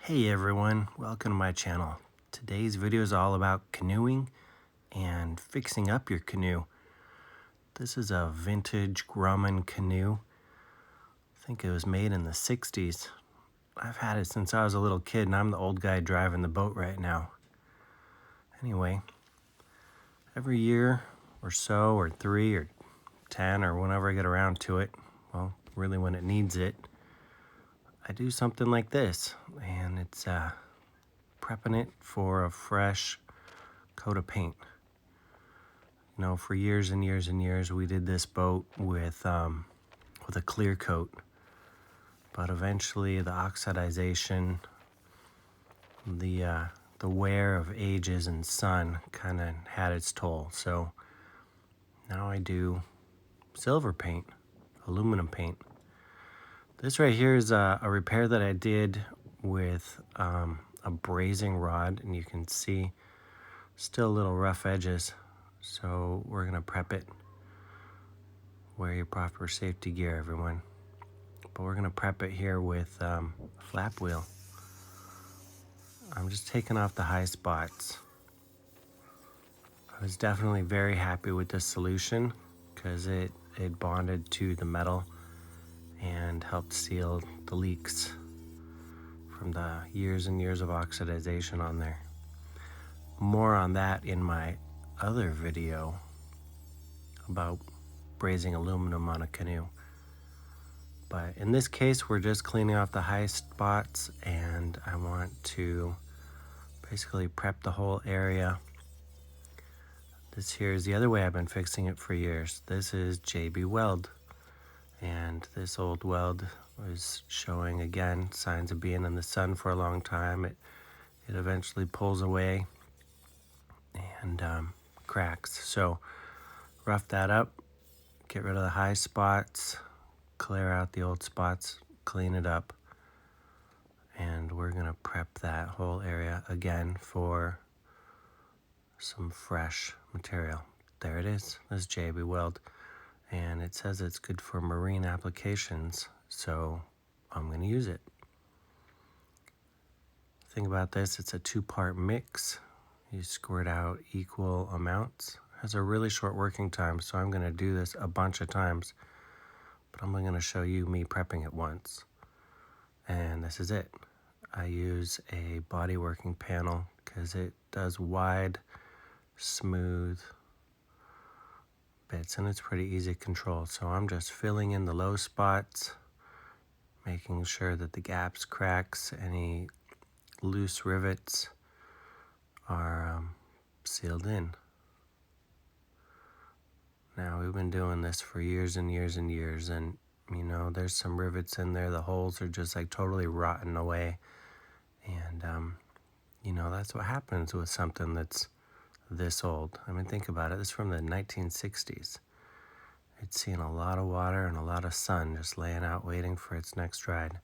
Hey everyone, welcome to my channel. Today's video is all about canoeing and fixing up your canoe. This is a vintage Grumman canoe. I think it was made in the 60s. I've had it since I was a little kid and I'm the old guy driving the boat right now. Anyway, every year or so, or 3 or 10 or whenever I get around to it, well, really when it needs it, I do something like this, and it's prepping it for a fresh coat of paint. You know, for years and years and years, we did this boat with a clear coat, but eventually the oxidization, the wear of ages and sun kind of had its toll. So now I do silver paint, aluminum paint. This right here is a repair that I did with a brazing rod, and you can see still little rough edges. So we're gonna prep it. Wear your proper safety gear, everyone. But we're gonna prep it here with a flap wheel. I'm just taking off the high spots. I was definitely very happy with this solution because it bonded to the metal and helped seal the leaks from the years and years of oxidization on there. More on that in my other video about brazing aluminum on a canoe. But in this case, we're just cleaning off the high spots, and I want to basically prep the whole area. This here is the other way I've been fixing it for years. This is JB Weld, and this old weld was showing again signs of being in the sun for a long time. It eventually pulls away and cracks. So rough that up, get rid of the high spots, clear out the old spots, clean it up, and we're gonna prep that whole area again for some fresh material. There it is. This is JB Weld, and it says it's good for marine applications, so I'm gonna use it. Think about this, it's a 2-part mix. You squirt out equal amounts. It has a really short working time, so I'm gonna do this a bunch of times, but I'm only gonna show you me prepping it once. And this is it. I use a body working panel because it does wide, smooth bits, and it's pretty easy to control. So I'm just filling in the low spots, making sure that the gaps, cracks, any loose rivets are sealed in. Now, we've been doing this for years and years and years, and you know, there's some rivets in there, the holes are just like totally rotten away. And you know, that's what happens with something that's this old. I mean, think about it. This is from the 1960s. It's seen a lot of water and a lot of sun just laying out waiting for its next ride.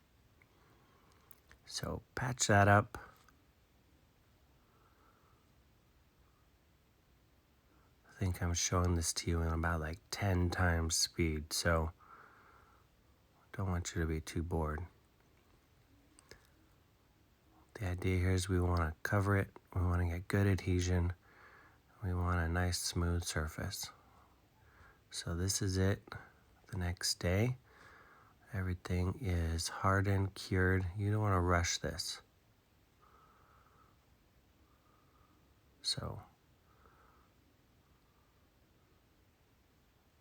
So patch that up. I think I'm showing this to you in about like 10 times speed, so don't want you to be too bored. The idea here is we want to cover it, we want to get good adhesion, we want a nice smooth surface. So this is it. The next day, everything is hardened, cured. You don't want to rush this. So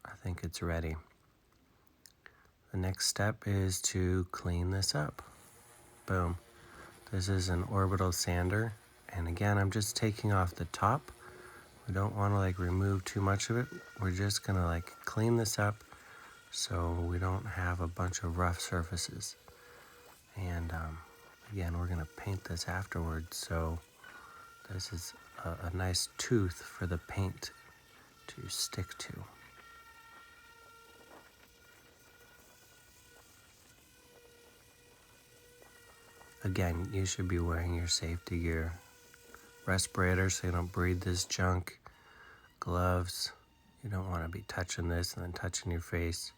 I think it's ready. The next step is to clean this up. Boom. This is an orbital sander, and again, I'm just taking off the top. We don't want to like remove too much of it. We're just gonna like clean this up so we don't have a bunch of rough surfaces. And again, we're gonna paint this afterwards, so this is a nice tooth for the paint to stick to. Again, you should be wearing your safety gear. Respirator so you don't breathe this junk. Gloves. You don't want to be touching this and then touching your face.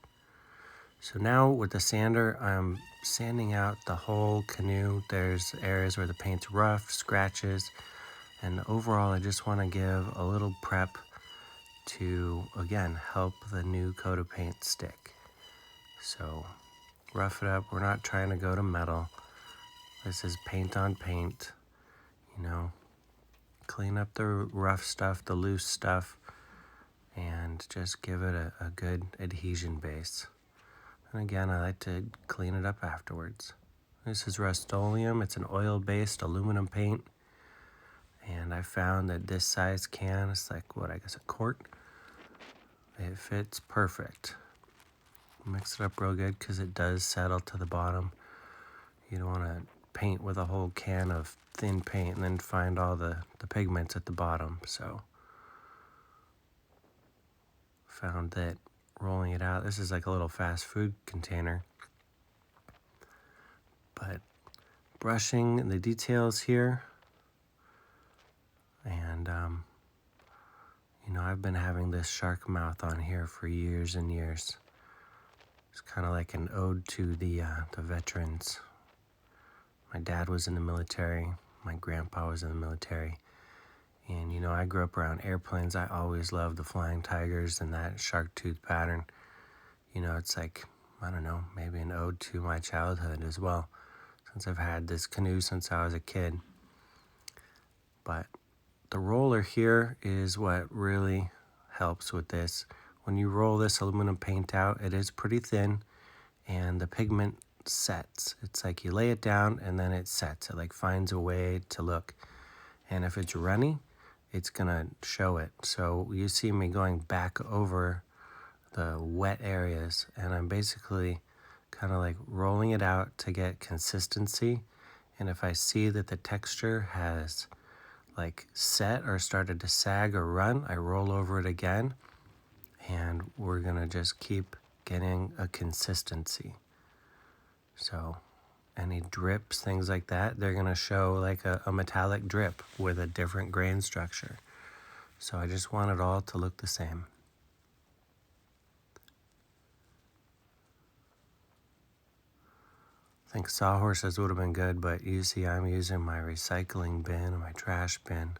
So now with the sander, I'm sanding out the whole canoe. There's areas where the paint's rough, scratches, and overall I just want to give a little prep to, again, help the new coat of paint stick. So rough it up. We're not trying to go to metal. This is paint on paint, you know, clean up the rough stuff, the loose stuff, and just give it a good adhesion base. And again, I like to clean it up afterwards. This is Rust-Oleum. It's an oil-based aluminum paint. And I found that this size can, it's like, what, I guess a quart? It fits perfect. Mix it up real good because it does settle to the bottom. You don't want to paint with a whole can of thin paint and then find all the pigments at the bottom. So found that rolling it out, this is like a little fast food container. But brushing the details here. And, you know, I've been having this shark mouth on here for years and years. It's kind of like an ode to the veterans. My dad was in the military. My grandpa was in the military. And, you know, I grew up around airplanes. I always loved the flying tigers and that shark tooth pattern. You know, it's like, I don't know, maybe an ode to my childhood as well, since I've had this canoe since I was a kid. But the roller here is what really helps with this. When you roll this aluminum paint out, it is pretty thin and the pigment sets. It's like you lay it down and then it sets. It like finds a way to look. And if it's runny, it's gonna show it. So you see me going back over the wet areas and I'm basically kind of like rolling it out to get consistency. And if I see that the texture has like set or started to sag or run, I roll over it again and we're gonna just keep getting a consistency. So any drips, things like that, they're gonna show like a metallic drip with a different grain structure. So I just want it all to look the same. I think sawhorses would have been good, but you see I'm using my recycling bin, my trash bin.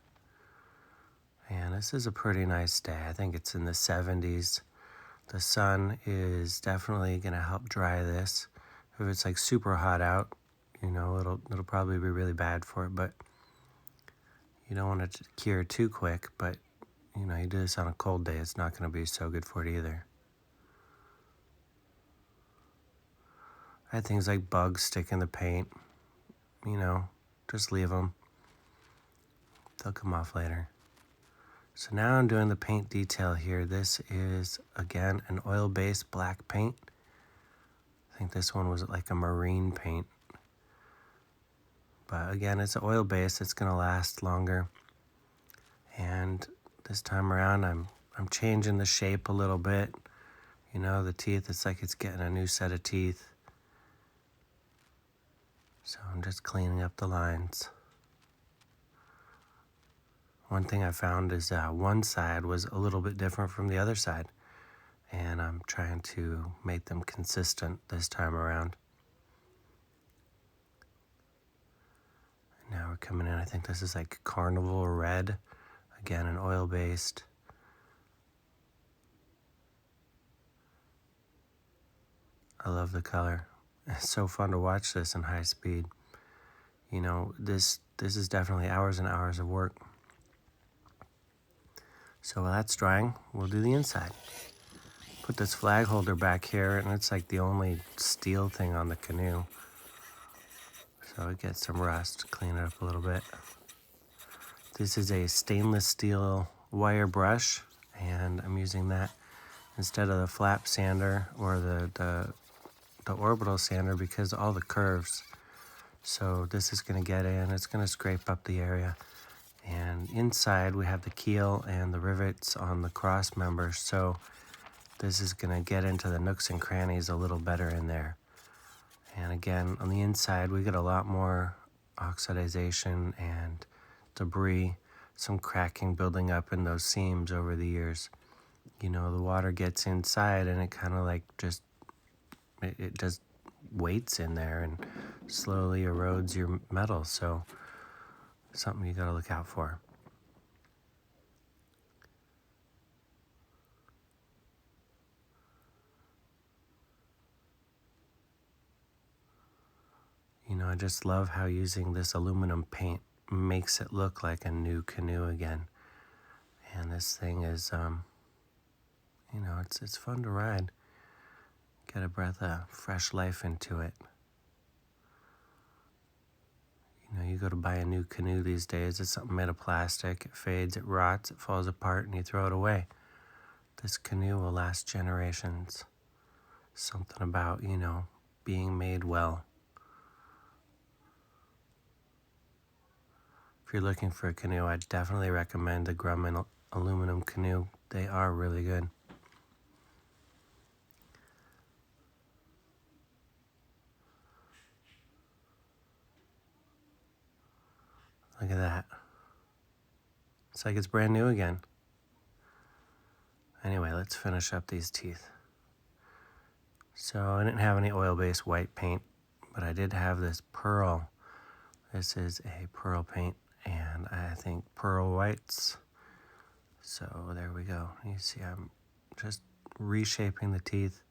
And this is a pretty nice day. I think it's in the 70s. The sun is definitely gonna help dry this. If it's like super hot out, you know, it'll probably be really bad for it, but you don't want it to cure too quick. But you know, you do this on a cold day, it's not gonna be so good for it either. I had things like bugs stick in the paint, you know, just leave them. They'll come off later. So now I'm doing the paint detail here. This is, again, an oil-based black paint. I think this one was like a marine paint. But again, it's oil-based, it's gonna last longer. And this time around, I'm changing the shape a little bit. You know, the teeth, it's like it's getting a new set of teeth. So I'm just cleaning up the lines. One thing I found is one side was a little bit different from the other side. And I'm trying to make them consistent this time around. Now we're coming in, I think this is like Carnival Red. Again, an oil-based. I love the color. It's so fun to watch this in high speed. You know, this is definitely hours and hours of work. So while that's drying, we'll do the inside. Put this flag holder back here, and it's like the only steel thing on the canoe. So it gets some rust, clean it up a little bit. This is a stainless steel wire brush, and I'm using that instead of the flap sander or the orbital sander because all the curves. So this is gonna get in, it's gonna scrape up the area. And inside we have the keel and the rivets on the Crossmember. So this is gonna get into the nooks and crannies a little better in there. And again, on the inside, we get a lot more oxidization and debris, some cracking building up in those seams over the years. You know, the water gets inside and it kind of like just it does weights in there and slowly erodes your metal. So something you got to look out for. You know, I just love how using this aluminum paint makes it look like a new canoe again. And this thing is, you know, it's fun to ride. Get a breath of fresh life into it. You know, you go to buy a new canoe these days, it's something made of plastic. It fades, it rots, it falls apart, and you throw it away. This canoe will last generations. Something about, you know, being made well. If you're looking for a canoe, I'd definitely recommend the Grumman aluminum canoe. They are really good. Look at that. It's like it's brand new again. Anyway, let's finish up these teeth. So I didn't have any oil-based white paint, but I did have this pearl. This is a pearl paint, and I think pearl whites. So there we go. You see I'm just reshaping the teeth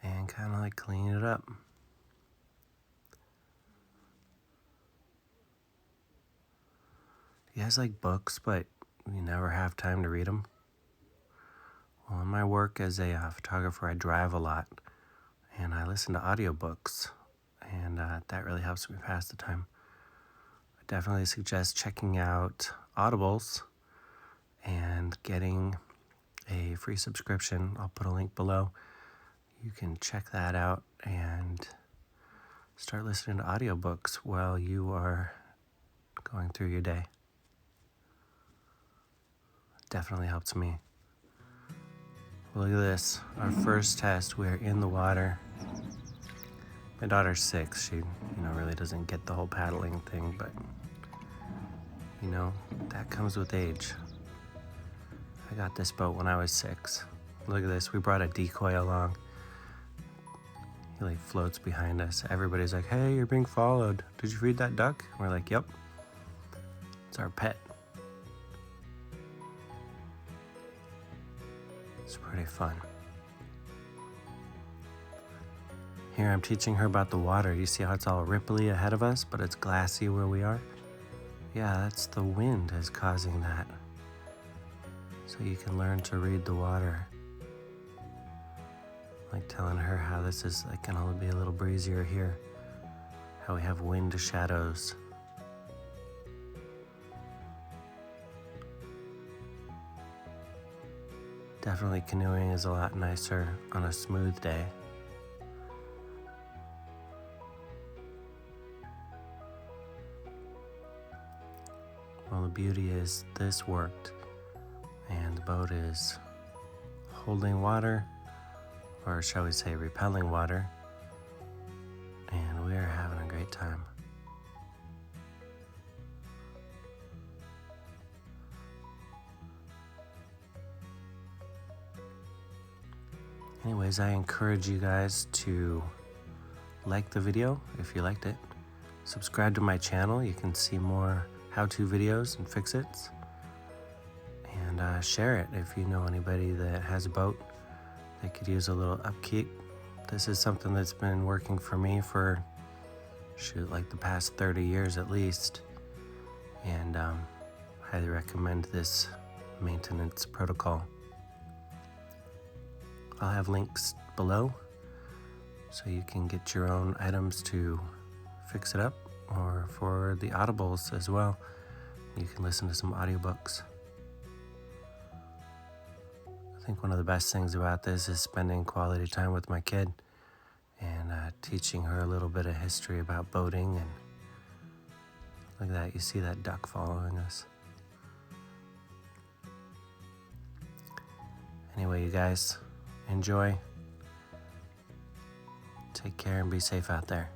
and kind of like cleaning it up. You guys like books, but you never have time to read them? Well, in my work as a photographer, I drive a lot, and I listen to audiobooks, and that really helps me pass the time. I definitely suggest checking out Audibles and getting a free subscription. I'll put a link below. You can check that out and start listening to audiobooks while you are going through your day. It definitely helps me. Look at this, our first test. We're in the water. My daughter's 6. She, really doesn't get the whole paddling thing, but, that comes with age. I got this boat when I was 6. Look at this, we brought a decoy along. He floats behind us. Everybody's like, hey, you're being followed. Did you feed that duck? And we're like, yep. It's our pet. It's pretty fun. Here I'm teaching her about the water. You see how it's all ripply ahead of us, but it's glassy where we are? Yeah, that's the wind is causing that. So you can learn to read the water. Like telling her how this is gonna be a little breezier here. How we have wind shadows. Definitely canoeing is a lot nicer on a smooth day. Well, the beauty is this worked, and the boat is holding water, or shall we say repelling water, and we are having a great time. Anyways, I encourage you guys to like the video if you liked it. Subscribe to my channel. You can see more how-to videos and fix-its. And share it if you know anybody that has a boat that could use a little upkeep. This is something that's been working for me for, the past 30 years at least. And highly recommend this maintenance protocol. I'll have links below so you can get your own items to fix it up, or for the audibles as well. You can listen to some audiobooks. I think one of the best things about this is spending quality time with my kid and teaching her a little bit of history about boating. And look at that, you see that duck following us. Anyway, you guys, enjoy. Take care and be safe out there.